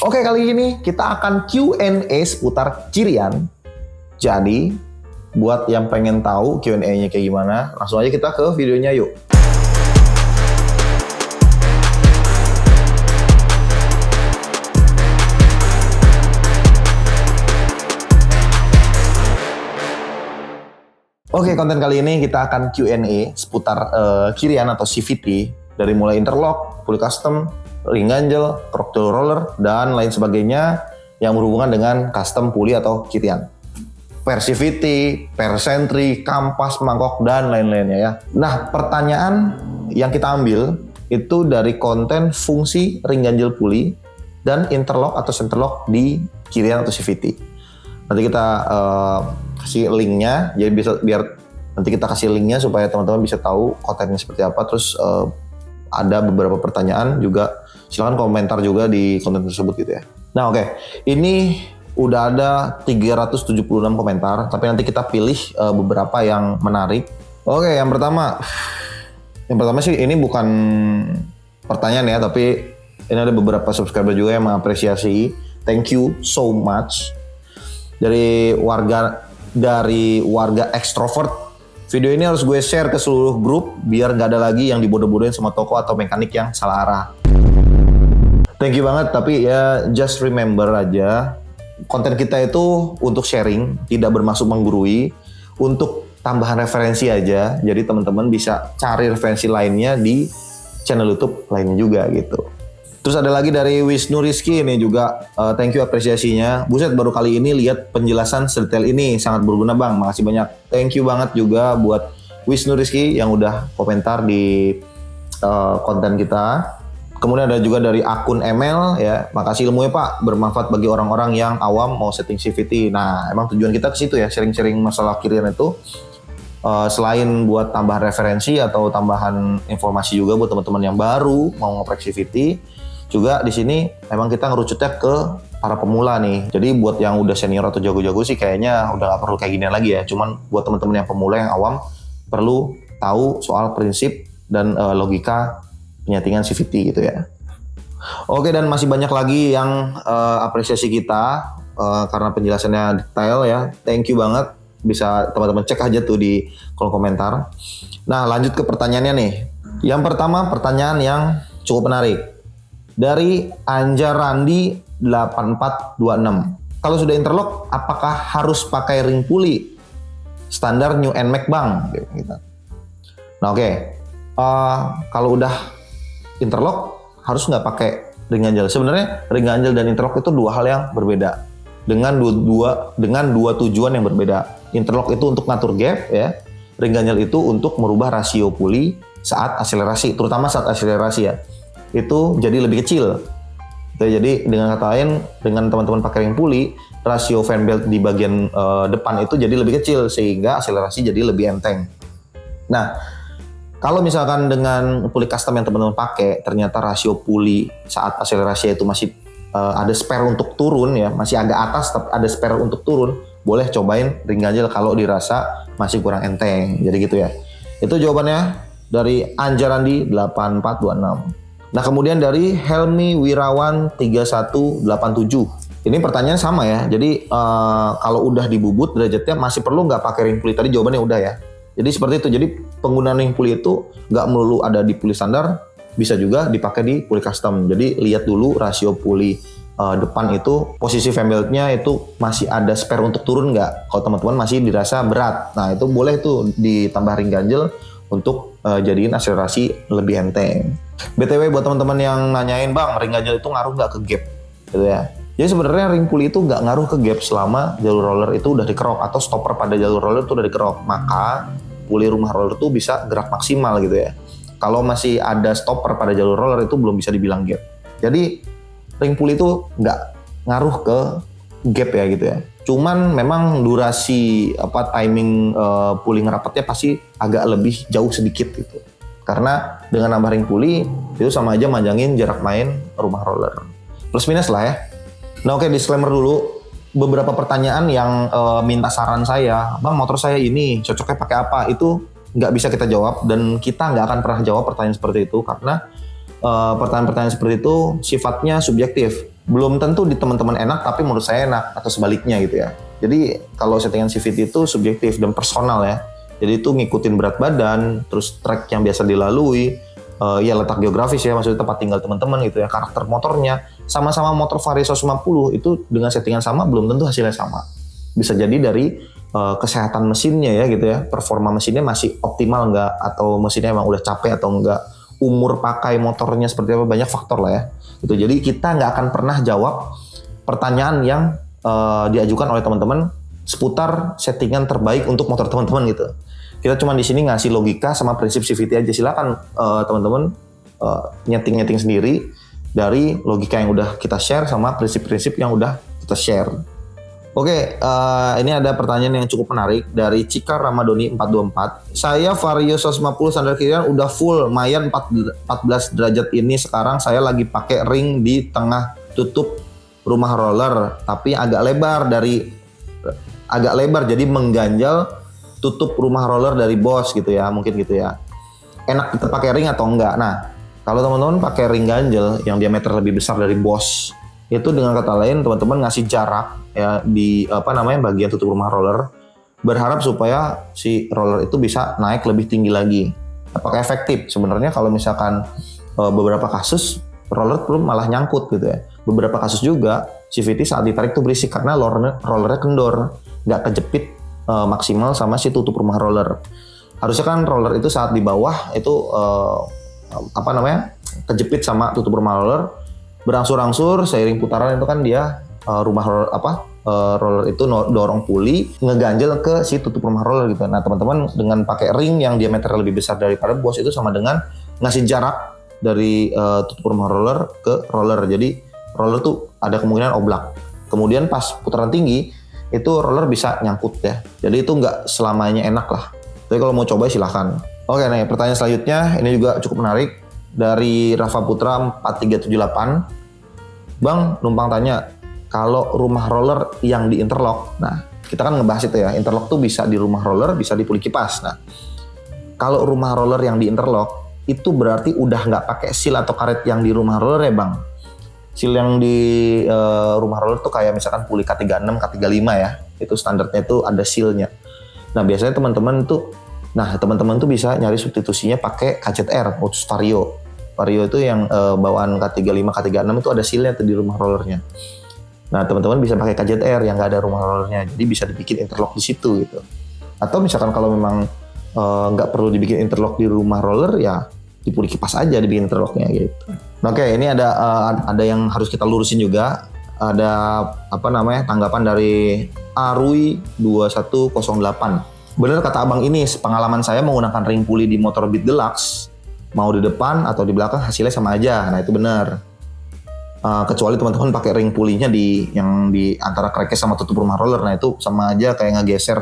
Oke, kali ini kita akan Q&A seputar Kirian. Jadi, buat yang pengen tahu Q&A-nya kayak gimana, langsung aja kita ke videonya yuk. Oke, konten kali ini kita akan Q&A seputar Kirian atau CVT dari mulai interlock, fully custom, ring ganjel, torque roller, dan lain sebagainya yang berhubungan dengan custom pulley atau Kirian. Per CVT, per sentry, kampas, mangkok, dan lain-lainnya ya. Nah, pertanyaan yang kita ambil itu dari konten fungsi ring ganjel pulley dan interlock atau centerlock di Kirian atau CVT. Nanti kita kasih linknya, jadi biar nanti kita kasih linknya supaya teman-teman bisa tahu kontennya seperti apa. Terus ada beberapa pertanyaan juga, silakan komentar juga di konten tersebut gitu ya. Nah oke, ini udah ada 376 komentar, tapi nanti kita pilih beberapa yang menarik. Oke, yang pertama sih ini bukan pertanyaan ya, tapi ini ada beberapa subscriber juga yang mengapresiasi. Thank you so much. Dari warga extrovert. Video ini harus gue share ke seluruh grup biar gak ada lagi yang dibodoh-bodohin sama toko atau mekanik yang salah arah. Thank you banget, tapi ya just remember aja, konten kita itu untuk sharing, tidak bermaksud menggurui, untuk tambahan referensi aja. Jadi teman-teman bisa cari referensi lainnya di channel YouTube lainnya juga gitu. Terus ada lagi dari Wisnu Rizky ini juga, thank you apresiasinya. Buset, baru kali ini lihat penjelasan sedetail ini, sangat berguna bang, makasih banyak. Thank you banget juga buat Wisnu Rizky yang udah komentar di konten kita. Kemudian ada juga dari akun ML ya, makasih ilmunya pak, bermanfaat bagi orang-orang yang awam mau setting CVT. Nah emang tujuan kita ke situ ya, sharing-sharing masalah Kirian itu. Selain buat tambahan referensi atau tambahan informasi juga buat teman-teman yang baru mau ngoprek CVT. Juga di sini emang kita ngerucutnya ke para pemula nih. Jadi buat yang udah senior atau jago-jago sih kayaknya udah gak perlu kayak ginian lagi ya. Cuman buat teman-teman yang pemula yang awam perlu tahu soal prinsip dan logika penyetingan CVT gitu ya. Oke, dan masih banyak lagi yang apresiasi kita karena penjelasannya detail ya. Thank you banget. Bisa teman-teman cek aja tuh di kolom komentar. Nah lanjut ke pertanyaannya nih. Yang pertama pertanyaan yang cukup menarik. Dari Anjar Randi 8426. Kalau sudah interlock, apakah harus pakai ring pulley standar New NMAX bang? Gitu. Nah oke, kalau udah interlock harus nggak pakai ring ganjel. Sebenarnya ring ganjel dan interlock itu dua hal yang berbeda dengan dua tujuan yang berbeda. Interlock itu untuk ngatur gap ya, ring ganjel itu untuk merubah rasio pulley saat akselerasi, terutama saat akselerasi ya. Itu jadi lebih kecil. Jadi dengan kata lain, dengan teman-teman pakai ring pulley, rasio fan belt di bagian depan itu jadi lebih kecil sehingga akselerasi jadi lebih enteng. Nah, kalau misalkan dengan pulley custom yang teman-teman pakai, ternyata rasio pulley saat akselerasi itu masih ada spare untuk turun ya, masih agak atas tapi ada spare untuk turun, boleh cobain ring ganjel kalau dirasa masih kurang enteng. Jadi gitu ya. Itu jawabannya dari Anjarandi 8426. Nah kemudian dari Helmi Wirawan 3187. Ini pertanyaan sama ya. Jadi kalau udah dibubut derajatnya masih perlu nggak pakai ring pulley? Tadi jawabannya udah ya. Jadi seperti itu. Jadi penggunaan ring pulley itu nggak melulu ada di pulley standar, bisa juga dipakai di pulley custom. Jadi lihat dulu rasio pulley depan itu, posisi fan beltnya itu masih ada spare untuk turun nggak. Kalau teman-teman masih dirasa berat, nah itu boleh tuh ditambah ring ganjel untuk jadiin akselerasi lebih enteng. BTW buat teman-teman yang nanyain bang, ring ganjel itu ngaruh nggak ke gap gitu ya. Jadi sebenarnya ring pulley itu nggak ngaruh ke gap selama jalur roller itu udah dikerok atau stopper pada jalur roller itu udah dikerok. Maka pulley rumah roller itu bisa gerak maksimal gitu ya. Kalau masih ada stopper pada jalur roller itu belum bisa dibilang gap. Jadi ring pulley itu nggak ngaruh ke gap ya gitu ya. Cuman memang durasi timing pulley ngerapatnya pasti agak lebih jauh sedikit gitu. Karena dengan nambah ring pulley itu sama aja manjangin jarak main rumah roller. Plus minus lah ya. Nah oke, disclaimer dulu. Beberapa pertanyaan yang minta saran saya, bang motor saya ini cocoknya pakai apa? Itu nggak bisa kita jawab dan kita nggak akan pernah jawab pertanyaan seperti itu karena pertanyaan-pertanyaan seperti itu sifatnya subjektif. belum tentu di teman-teman enak, tapi menurut saya enak, atau sebaliknya gitu ya. Jadi kalau settingan CVT itu subjektif dan personal ya. Jadi itu ngikutin berat badan, terus track yang biasa dilalui, ya letak geografis ya, maksudnya tempat tinggal teman-teman gitu ya, karakter motornya. Sama-sama motor Vario 150 itu dengan settingan sama belum tentu hasilnya sama. Bisa jadi dari kesehatan mesinnya ya gitu ya, performa mesinnya masih optimal nggak, atau mesinnya emang udah capek atau enggak, umur pakai motornya seperti apa, banyak faktor lah ya. Gitu. Jadi kita nggak akan pernah jawab pertanyaan yang diajukan oleh teman-teman seputar settingan terbaik untuk motor teman-teman gitu. Kita cuma di sini ngasih logika sama prinsip CVT aja. Silakan teman-teman nyeting-nyeting sendiri dari logika yang udah kita share sama prinsip-prinsip yang udah kita share. Oke, ini ada pertanyaan yang cukup menarik dari Cika Ramadoni 424. Saya Vario 150 standar kirian udah full, lumayan 14 derajat ini. Sekarang saya lagi pakai ring di tengah tutup rumah roller, tapi agak lebar jadi mengganjal tutup rumah roller dari bos gitu ya, mungkin gitu ya. Enak kita pakai ring atau enggak? Nah, kalau teman-teman pakai ring ganjel yang diameter lebih besar dari bos, itu dengan kata lain teman-teman ngasih jarak ya di bagian tutup rumah roller, berharap supaya si roller itu bisa naik lebih tinggi lagi. Apakah efektif? Sebenarnya kalau misalkan beberapa kasus roller belum malah nyangkut gitu ya. Beberapa kasus juga CVT saat ditarik tuh berisik karena rollernya kendor, nggak kejepit maksimal sama si tutup rumah roller. Harusnya kan roller itu saat di bawah itu kejepit sama tutup rumah roller, berangsur-angsur seiring putaran itu kan dia roller itu dorong puli ngeganjel ke si tutup rumah roller gitu. Nah teman-teman dengan pakai ring yang diameter lebih besar daripada bos itu sama dengan ngasih jarak dari tutup rumah roller ke roller. Jadi roller tuh ada kemungkinan oblak. Kemudian pas putaran tinggi itu roller bisa nyangkut ya. Jadi itu nggak selamanya enak lah. Tapi kalau mau coba silahkan. Oke, nih pertanyaan selanjutnya ini juga cukup menarik dari Rafa Putra 4378. Bang, numpang tanya, kalau rumah roller yang di interlock, nah kita kan ngebahas itu ya, interlock tuh bisa di rumah roller, bisa di puli kipas. Nah, kalau rumah roller yang di interlock itu berarti udah nggak pakai seal atau karet yang di rumah roller ya Bang? Seal yang di rumah roller tuh kayak misalkan puli K36, K35 ya, itu standarnya itu ada sealnya. Nah biasanya teman-teman tuh bisa nyari substitusinya pakai KZR, Modus Vario. Vario itu yang bawaan K35, K36 itu ada sealnya tuh di rumah rollernya. Nah teman-teman bisa pakai KZR yang nggak ada rumah rollernya, jadi bisa dibikin interlock di situ gitu. Atau misalkan kalau memang nggak perlu dibikin interlock di rumah roller ya di puli kipas aja dibikin interlocknya gitu. Oke, ini ada yang harus kita lurusin juga. Ada tanggapan dari Arui 2108. Benar kata abang ini, pengalaman saya menggunakan ring puli di motor Beat Deluxe, mau di depan atau di belakang hasilnya sama aja. Nah itu benar. Kecuali teman-teman pakai ring pulinya yang di antara crankcase sama tutup rumah roller, nah itu sama aja kayak ngegeser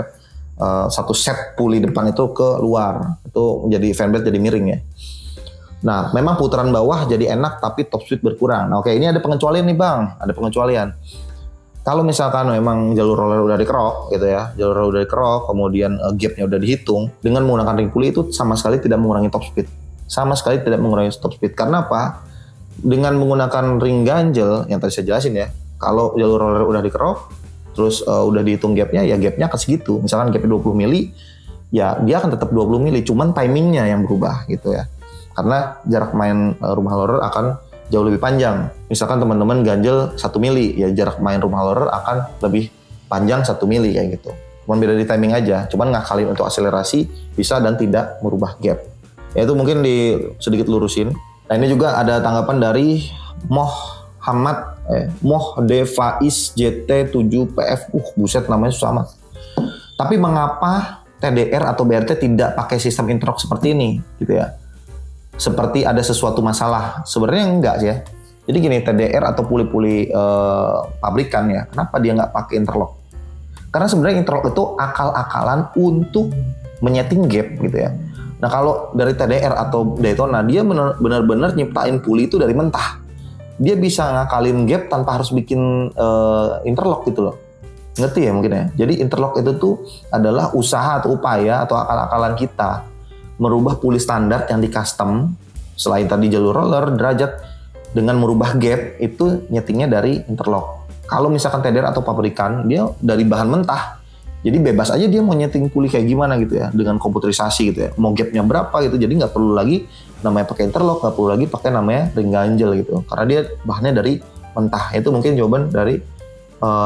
satu set puli depan itu ke luar, itu menjadi fanblade jadi miring ya. Nah memang putaran bawah jadi enak tapi top speed berkurang. Nah oke, ini ada pengecualian nih Bang, ada pengecualian. Kalau misalkan memang jalur roller udah dikerok gitu ya, jalur roller udah dikerok, kemudian gapnya udah dihitung, dengan menggunakan ring puli itu sama sekali tidak mengurangi top speed. Sama sekali tidak mengurangi top speed. Karena apa? Dengan menggunakan ring ganjel yang tadi saya jelasin ya, kalau jalur roller udah dikerok, terus udah dihitung gapnya, ya gapnya akan segitu. Misalkan gapnya 20 mili, ya dia akan tetap 20 mili, cuman timingnya yang berubah gitu ya. Karena jarak main rumah roller akan jauh lebih panjang. Misalkan teman-teman ganjel 1 mili, ya jarak main rumah roller akan lebih panjang 1 mili kayak gitu. Cuman beda di timing aja, cuman ngakalin untuk akselerasi bisa dan tidak merubah gap. Ya itu mungkin sedikit lurusin. Nah ini juga ada tanggapan dari Moh Devais JT7PF. Buset namanya susah amat. Tapi mengapa TDR atau BRT tidak pakai sistem interlock seperti ini gitu ya? Seperti ada sesuatu masalah. Sebenarnya enggak sih ya. Jadi gini, TDR atau puli-puli pabrikan ya, kenapa dia nggak pakai interlock? Karena sebenarnya interlock itu akal-akalan untuk menyeting gap gitu ya. Nah kalau dari TDR atau Daytona, dia benar-benar nyiptain puli itu dari mentah. Dia bisa ngakalin gap tanpa harus bikin interlock gitu loh. Ngerti ya mungkin ya? Jadi interlock itu tuh adalah usaha atau upaya atau akal-akalan kita merubah puli standar yang di custom, selain tadi jalur roller, derajat, dengan merubah gap itu nyetingnya dari interlock. Kalau misalkan TDR atau pabrikan, dia dari bahan mentah. Jadi bebas aja dia mau nyeting puli kayak gimana gitu ya, dengan komputerisasi gitu ya. Mau gapnya berapa gitu, jadi nggak perlu lagi namanya pakai interlock, nggak perlu lagi pakai namanya ring ganjel gitu. Karena dia bahannya dari mentah. Itu mungkin jawaban dari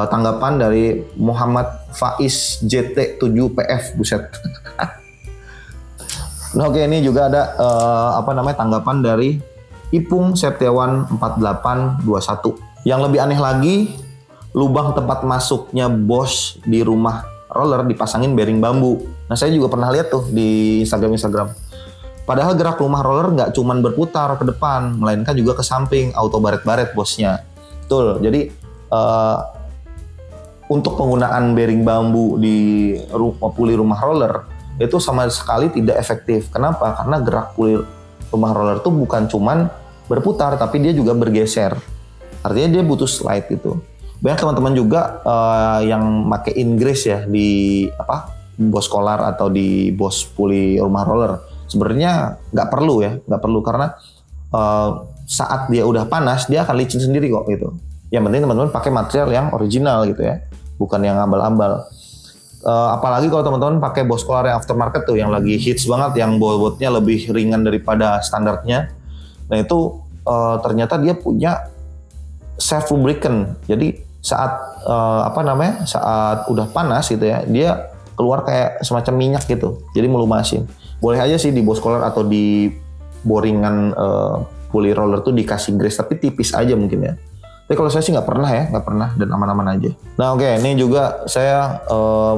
tanggapan dari Muhammad Faiz JT7PF, buset. Nah, oke, ini juga ada tanggapan dari Ipung Septiawan 4821. Yang lebih aneh lagi, lubang tempat masuknya bos di rumah roller dipasangin bearing bambu. Nah, saya juga pernah lihat tuh di Instagram. Padahal gerak rumah roller nggak cuman berputar ke depan, melainkan juga ke samping, auto baret-baret bosnya. Betul, jadi untuk penggunaan bearing bambu di puli rumah roller itu sama sekali tidak efektif. Kenapa? Karena gerak puli rumah roller itu bukan cuman berputar, tapi dia juga bergeser. Artinya dia butuh slide gitu. Banyak teman-teman juga yang pakai inggris ya di bos kolar atau di bos puli rumah roller. Sebenarnya nggak perlu karena saat dia udah panas dia akan licin sendiri kok gitu. Yang penting teman-teman pakai material yang original gitu ya, bukan yang ambal-ambal. Apalagi kalau teman-teman pakai bos kolar yang aftermarket tuh, yang lagi hits banget, yang bobotnya lebih ringan daripada standarnya. Nah itu ternyata dia punya self lubricant. Jadi saat saat udah panas gitu ya, dia keluar kayak semacam minyak gitu. Jadi melumasin. Boleh aja sih di bos kolar atau di boringan puli roller tuh dikasih grease, tapi tipis aja mungkin ya. Tapi kalau saya sih nggak pernah dan aman-aman aja. Nah oke, ini juga saya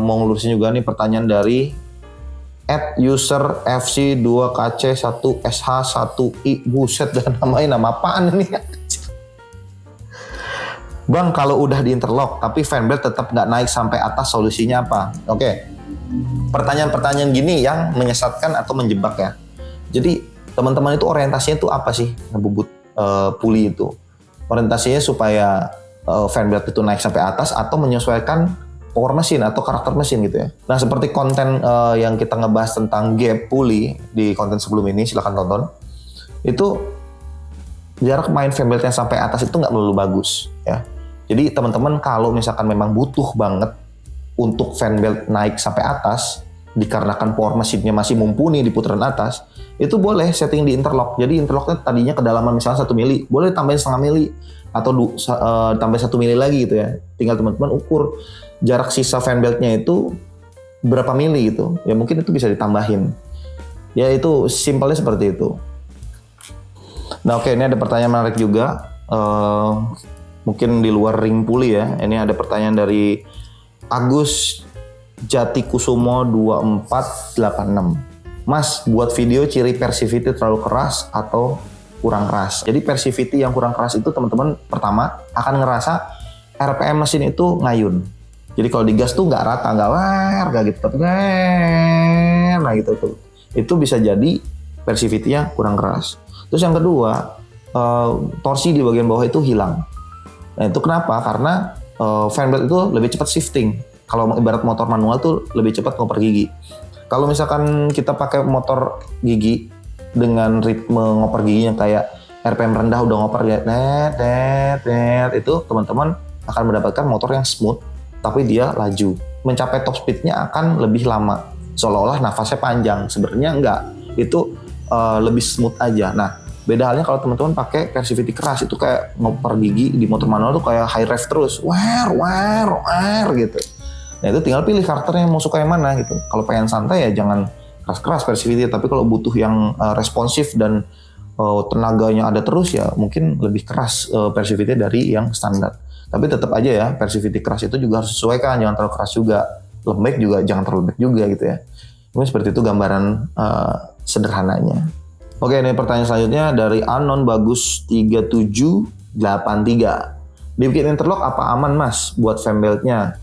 mau ngelurusin juga nih pertanyaan dari @user fc2kc1sh1i. Buset, dan namanya nama apaan nih? Bang, kalau udah di interlock tapi fanbelt tetap nggak naik sampai atas, solusinya apa? Oke, pertanyaan-pertanyaan gini yang menyesatkan atau menjebak ya. Jadi teman-teman itu orientasinya itu apa sih ngebubut puli itu? Orientasinya supaya fanbelt itu naik sampai atas atau menyesuaikan power mesin atau karakter mesin gitu ya. Nah, seperti konten yang kita ngebahas tentang gap puli di konten sebelum ini, silahkan tonton. Itu jarak main fanbelt yang sampai atas itu nggak melulu bagus ya. Jadi teman-teman kalau misalkan memang butuh banget untuk fanbelt naik sampai atas, dikarenakan power mesinnya masih mumpuni di putaran atas, itu boleh setting di interlock. Jadi interlocknya tadinya kedalaman misalnya 1 mili, boleh tambahin setengah mili atau tambah 1 mili lagi gitu ya. Tinggal teman-teman ukur jarak sisa fanbeltnya itu berapa mili gitu. Ya mungkin itu bisa ditambahin. Ya itu simpelnya seperti itu. Nah oke, ini ada pertanyaan menarik juga. Mungkin di luar ring puli ya. Ini ada pertanyaan dari Agus Jatikusumo 2486. Mas, buat video ciri Persivity terlalu keras atau kurang keras. Jadi Persivity yang kurang keras itu teman-teman pertama akan ngerasa RPM mesin itu ngayun. Jadi kalau digas tuh nggak rata, nggak gitu, tapi nah gitu tuh. Itu bisa jadi Persivity-nya kurang keras. Terus yang kedua, torsi di bagian bawah itu hilang. Nah itu kenapa? Karena fanbelt itu lebih cepat shifting. Kalau ibarat motor manual tuh lebih cepat ngoper gigi. Kalau misalkan kita pakai motor gigi dengan ritme ngoper gigi yang kayak RPM rendah udah ngoper ya, net, itu teman-teman akan mendapatkan motor yang smooth, tapi dia laju. Mencapai top speednya akan lebih lama, seolah-olah nafasnya panjang. Sebenarnya enggak, itu lebih smooth aja. Nah, beda halnya kalau teman-teman pakai Persivity keras, itu kayak ngoper gigi di motor manual tuh kayak high rev terus, gitu. Nah itu tinggal pilih karakternya mau suka yang mana gitu. Kalau pengen santai ya jangan keras-keras Persivity, tapi kalau butuh yang responsif dan tenaganya ada terus ya mungkin lebih keras Persivity dari yang standar. Tapi tetap aja ya Persivity keras itu juga harus sesuaikan, jangan terlalu keras juga. Lembek juga jangan terlalu lembek juga gitu ya. Mungkin seperti itu gambaran sederhananya. Oke, ini pertanyaan selanjutnya dari Anon Bagus 3783. Dibikin interlock apa aman mas buat fanbeltnya?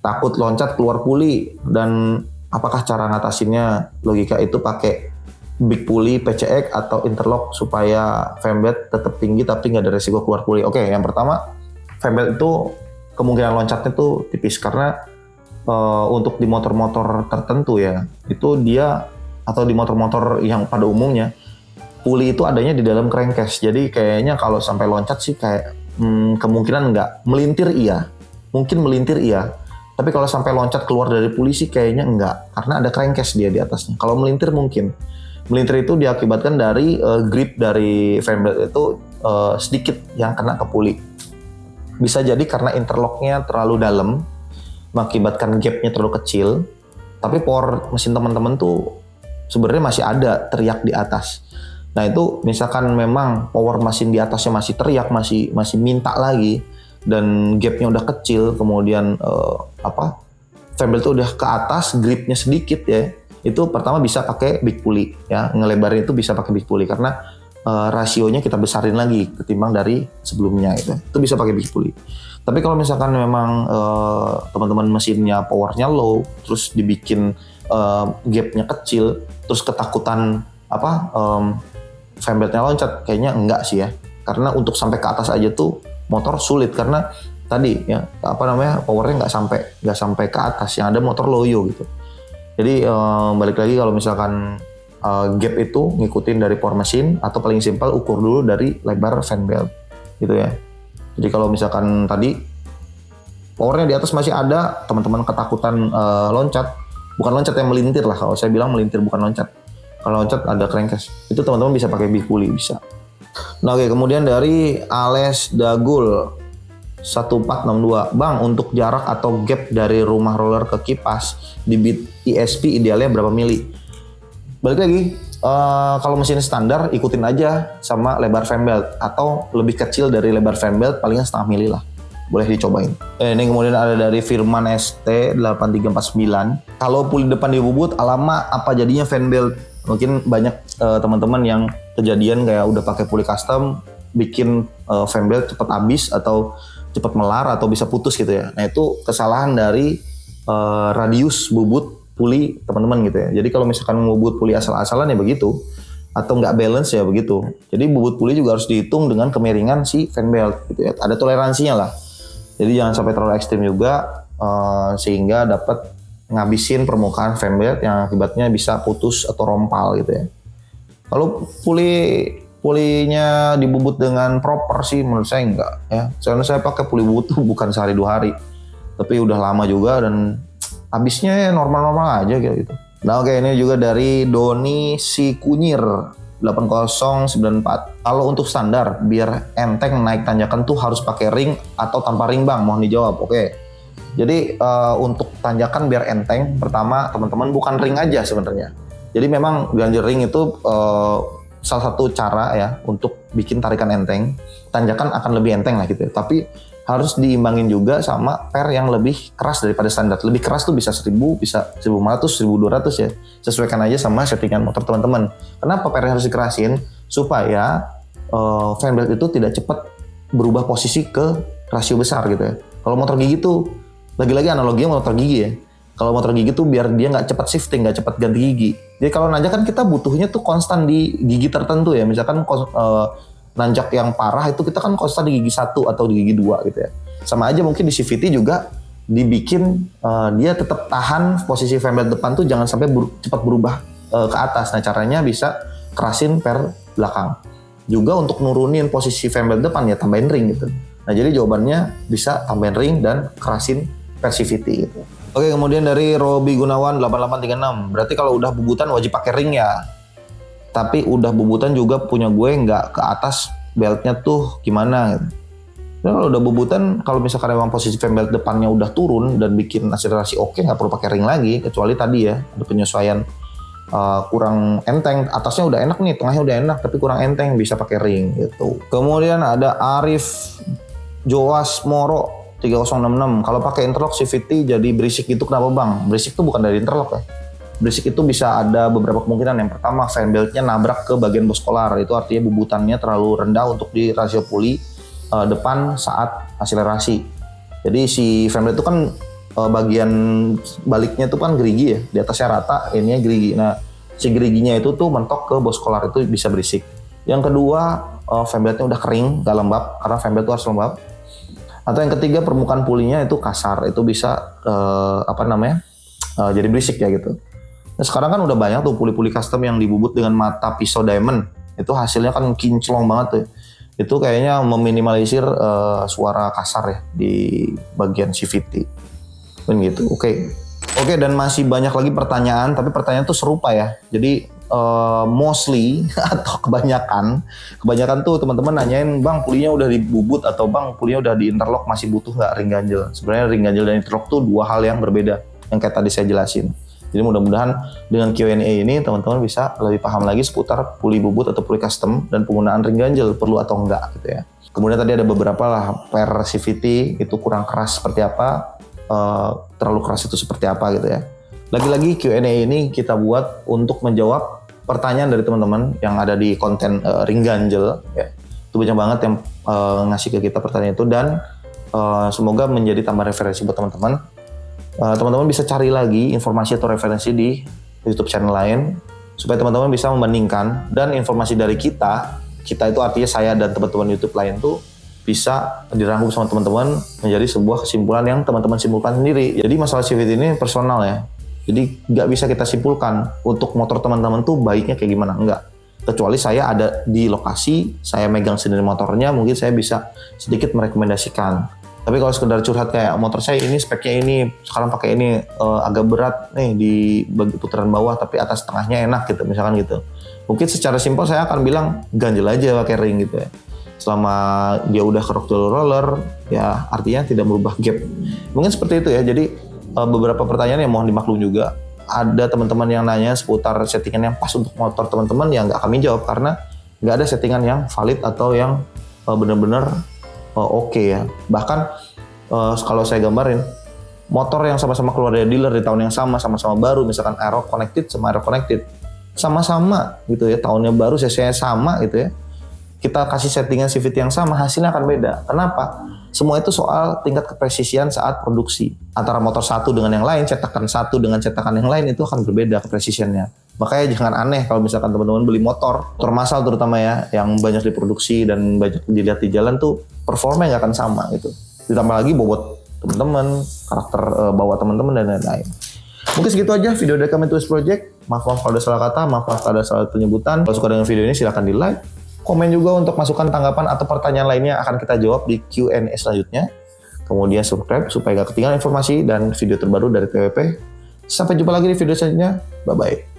Takut loncat keluar puli, dan apakah cara ngatasinnya? Logika itu pakai big puli, PCX atau interlock supaya fanbelt tetap tinggi tapi nggak ada resiko keluar puli. Oke, yang pertama fanbelt itu kemungkinan loncatnya tuh tipis karena untuk di motor-motor tertentu ya itu dia, atau di motor-motor yang pada umumnya puli itu adanya di dalam crankcase. Jadi kayaknya kalau sampai loncat sih kayak kemungkinan enggak. Melintir iya. Mungkin melintir iya. Tapi kalau sampai loncat keluar dari puli sih kayaknya enggak. Karena ada crankcase dia di atasnya. Kalau melintir mungkin. Melintir itu diakibatkan dari grip dari fan belt itu sedikit yang kena ke puli. Bisa jadi karena interlocknya terlalu dalam, mengakibatkan gapnya terlalu kecil. Tapi power mesin teman-teman tuh sebenarnya masih ada teriak di atas. Nah itu misalkan memang power mesin di atasnya masih teriak, masih minta lagi, dan gapnya udah kecil, kemudian fan belt itu udah ke atas, gripnya sedikit ya, itu pertama bisa pakai big pulley ya, ngelebarin itu bisa pakai big pulley karena rasionya kita besarin lagi ketimbang dari sebelumnya itu bisa pakai big pulley. Tapi kalau misalkan memang teman-teman mesinnya powernya low, terus dibikin gapnya kecil, terus ketakutan fan beltnya loncat, kayaknya enggak sih ya. Karena untuk sampai ke atas aja tuh motor sulit karena tadi ya powernya nggak sampai ke atas, yang ada motor loyo gitu. Jadi balik lagi kalau misalkan gap itu ngikutin dari power mesin, atau paling simpel ukur dulu dari lebar fan belt gitu ya. Jadi kalau misalkan tadi powernya di atas masih ada, teman-teman ketakutan loncat, bukan loncat yang melintir lah, kalau saya bilang melintir bukan loncat. Kalau loncat ada crankcase, itu teman-teman bisa pakai big pulley, bisa. Nah oke, kemudian dari Ales Dagul 1462, Bang, untuk jarak atau gap dari rumah roller ke kipas di bit ESP idealnya berapa mili? Balik lagi, kalau mesin standar ikutin aja sama lebar fan belt, atau lebih kecil dari lebar fan belt, palingan setengah mili lah. Boleh dicobain. Ini kemudian ada dari Firman ST 8349. Kalau puli depan dibubut, alamak apa jadinya fan belt? Mungkin banyak teman-teman yang kejadian kayak udah pakai puli custom, bikin fan belt cepat habis atau cepat melar atau bisa putus gitu ya. Nah itu kesalahan dari radius bubut puli teman-teman gitu ya. Jadi kalau misalkan ngebubut puli asal-asalan ya begitu, atau nggak balance ya begitu. Jadi bubut puli juga harus dihitung dengan kemiringan si fan belt gitu ya. Ada toleransinya lah. Jadi jangan sampai terlalu ekstrim juga, sehingga dapat ngabisin permukaan fan belt yang akibatnya bisa putus atau rompal gitu ya. Kalau pulinya dibubut dengan proper sih menurut saya enggak ya. Soalnya saya pakai puli bubut tuh bukan sehari 2 hari, tapi udah lama juga dan habisnya normal-normal aja gitu. Nah oke, ini juga dari Doni Si Kunyir 8094. Kalau untuk standar biar enteng naik tanjakan tuh harus pakai ring atau tanpa ring, Bang? Mohon dijawab. Oke. Jadi untuk tanjakan biar enteng, pertama teman-teman bukan ring aja sebenarnya. Jadi memang ganjel ring itu salah satu cara ya untuk bikin tarikan enteng. Tanjakan akan lebih enteng lah gitu. Tapi harus diimbangin juga sama per yang lebih keras daripada standar. Lebih keras tuh bisa 1000, bisa 1500, 1200 ya. Sesuaikan aja sama settingan motor teman-teman. Kenapa per harus dikerasin? Supaya fan belt itu tidak cepat berubah posisi ke rasio besar gitu ya. Kalau motor gigi tuh, lagi-lagi analoginya motor gigi ya. Kalau motor gigi tuh biar dia nggak cepat shifting, nggak cepat ganti gigi. Jadi kalau nanjak kan kita butuhnya tuh konstan di gigi tertentu ya. Misalkan nanjak yang parah itu kita kan konstan di gigi 1 atau di gigi 2 gitu ya. Sama aja mungkin di CVT juga dibikin dia tetap tahan posisi fan belt depan tuh jangan sampai cepat berubah ke atas. Nah caranya bisa kerasin per belakang. Juga untuk nurunin posisi fan belt depan ya tambahin ring gitu. Nah jadi jawabannya bisa tambahin ring dan kerasin per CVT gitu. Oke, kemudian dari Robi Gunawan 8836. Berarti kalau udah bubutan wajib pakai ring ya. Tapi udah bubutan juga punya gue nggak ke atas beltnya tuh gimana gitu. Nah, kalau udah bubutan, kalau misalkan memang posisi fan belt depannya udah turun dan bikin akselerasi oke, nggak perlu pakai ring lagi. Kecuali tadi ya ada penyesuaian kurang enteng. Atasnya udah enak nih, tengahnya udah enak, tapi kurang enteng bisa pakai ring gitu. Kemudian ada Arif Joas Moro 3066. Kalau pakai interlock CVT jadi berisik gitu, kenapa Bang? Berisik tuh bukan dari interlock ya. Berisik itu bisa ada beberapa kemungkinan. Yang pertama, fan beltnya nabrak ke bagian boskolar. Itu artinya bubutannya terlalu rendah untuk di rasio puli depan saat akselerasi. Jadi si fan belt itu kan bagian baliknya itu kan gerigi ya. Di atasnya rata, ininya gerigi. Nah, si geriginya itu tuh mentok ke boskolar, itu bisa berisik. Yang kedua, fan beltnya udah kering, gak lembab. Karena fan belt itu harus lembab. Atau yang ketiga, permukaan pulinya itu kasar, itu bisa jadi berisik ya gitu. Nah, sekarang kan udah banyak tuh puli-puli custom yang dibubut dengan mata pisau diamond Itu hasilnya kan kinclong banget tuh. Itu kayaknya meminimalisir suara kasar ya di bagian CVT. Kan gitu. Oke, dan masih banyak lagi pertanyaan, tapi pertanyaan tuh serupa ya. Jadi mostly atau kebanyakan tuh teman-teman nanyain, Bang pulinya udah dibubut atau Bang pulinya udah di interlock, masih butuh nggak ring ganjel? Sebenarnya ring ganjel dan interlock tuh dua hal yang berbeda, yang kayak tadi saya jelasin. Jadi mudah-mudahan dengan Q&A ini teman-teman bisa lebih paham lagi seputar puli bubut atau puli custom dan penggunaan ring ganjel perlu atau enggak gitu ya. Kemudian tadi ada beberapa lah, per CVT itu kurang keras seperti apa, terlalu keras itu seperti apa gitu ya. Lagi-lagi Q&A ini kita buat untuk menjawab pertanyaan dari teman-teman yang ada di konten ring ganjel ya. Itu banyak banget yang ngasih ke kita pertanyaan itu, dan semoga menjadi tambah referensi buat teman-teman. Teman-teman bisa cari lagi informasi atau referensi di YouTube channel lain supaya teman-teman bisa membandingkan, dan informasi dari kita itu artinya saya dan teman-teman YouTube lain tuh bisa dirangkum sama teman-teman menjadi sebuah kesimpulan yang teman-teman simpulkan sendiri. Jadi masalah CVT ini personal ya. Jadi nggak bisa kita simpulkan untuk motor teman-teman tuh baiknya kayak gimana, enggak. Kecuali saya ada di lokasi, saya megang sendiri motornya, mungkin saya bisa sedikit merekomendasikan. Tapi kalau sekedar curhat kayak motor saya ini speknya ini, sekarang pakai ini agak berat nih di putaran bawah, tapi atas tengahnya enak gitu, misalkan gitu. Mungkin secara simpel saya akan bilang ganjel aja pakai ring gitu ya. Selama dia udah kerok jalur roller, ya artinya tidak merubah gap. Mungkin seperti itu ya. Jadi beberapa pertanyaan yang mohon dimaklum juga. Ada teman-teman yang nanya seputar settingan yang pas untuk motor teman-teman, yang nggak kami jawab karena nggak ada settingan yang valid atau yang benar-benar oke ya. Bahkan kalau saya gambarin, motor yang sama-sama keluar dari dealer di tahun yang sama-sama baru, misalkan Aero Connected sama Aero Connected, sama-sama gitu ya, tahunnya baru, cc-nya sama gitu ya. Kita kasih settingan CVT yang sama, hasilnya akan beda. Kenapa? Semua itu soal tingkat kepresisian saat produksi. Antara motor satu dengan yang lain, cetakan satu dengan cetakan yang lain itu akan berbeda kepresisiannya. Makanya jangan aneh kalau misalkan teman-teman beli motor massal terutama ya, yang banyak diproduksi dan banyak dilihat di jalan tuh, performanya nggak akan sama gitu. Ditambah lagi bobot teman-teman, karakter bawa teman-teman dan lain-lain. Mungkin segitu aja video dari kami Tulis Project. Maaf kalau ada salah kata, maaf kalau ada salah penyebutan. Kalau suka dengan video ini silahkan di like. Komen juga untuk masukan tanggapan atau pertanyaan lainnya akan kita jawab di Q&A selanjutnya. Kemudian subscribe supaya gak ketinggalan informasi dan video terbaru dari TWP. Sampai jumpa lagi di video selanjutnya. Bye-bye.